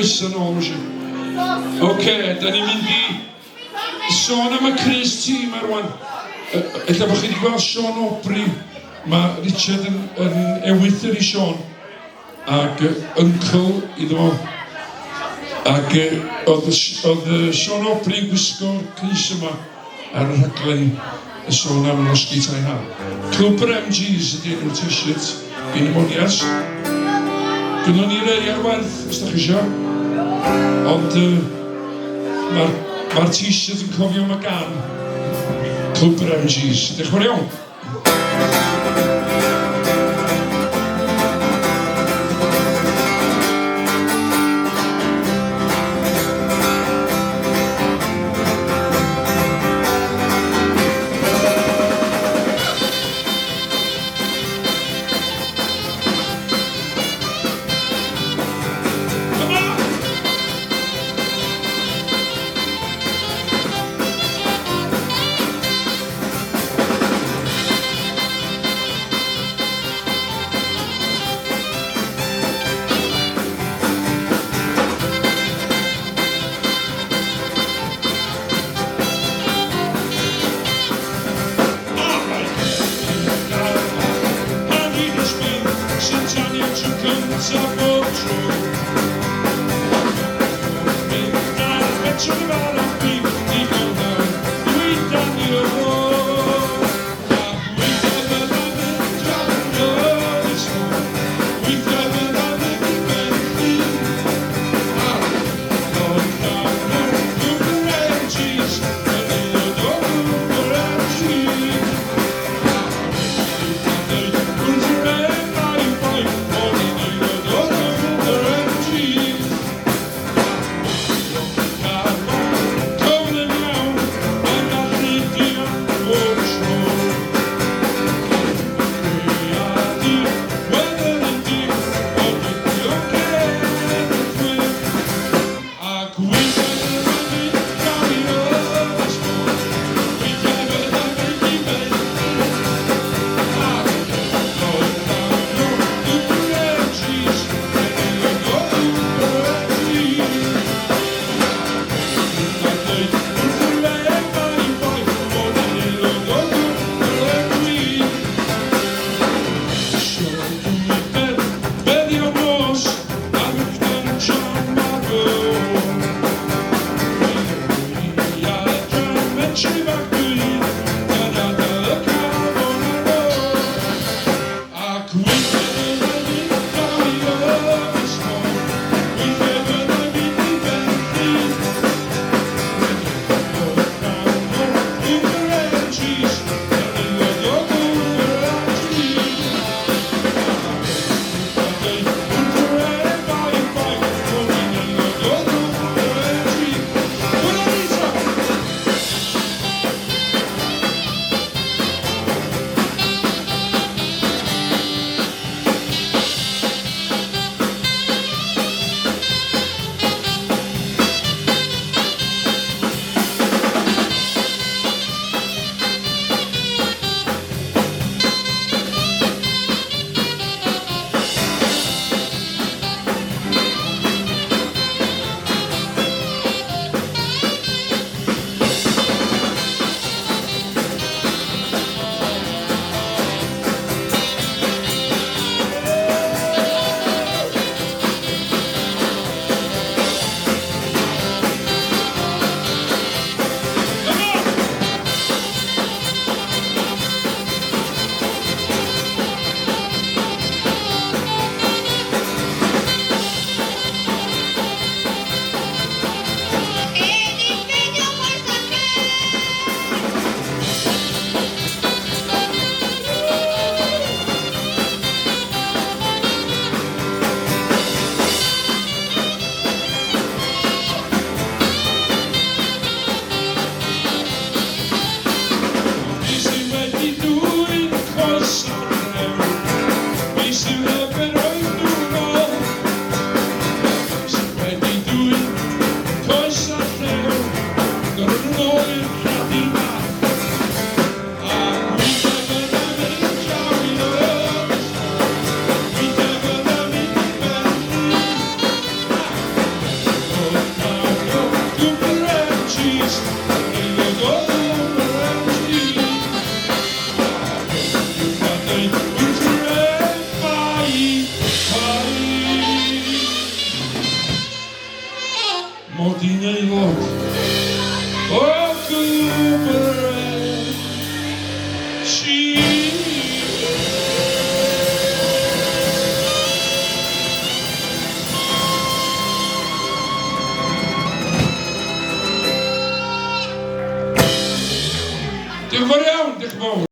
Croeso nôl si. Oce, da ni'n mynd i sôn am y Chris team ar wan. Ella bod chi wedi gweld Sean O'Brien. Mae Richard yn ewythr i Sean. Ac uncle iddo fo. Ac oedd Sean O'Brien gwisgo Chris yma ar y rhaglen y sôn am losgi tai ha. Clwb yr MGs ydy enw'r t-shirt gen y Moniars. Gynnon ni rei ar werth, os da chi isio. Ond mae'r t-shirt yn cofio am y gan Clwb yr MGs. Diolch yn fawr iawn.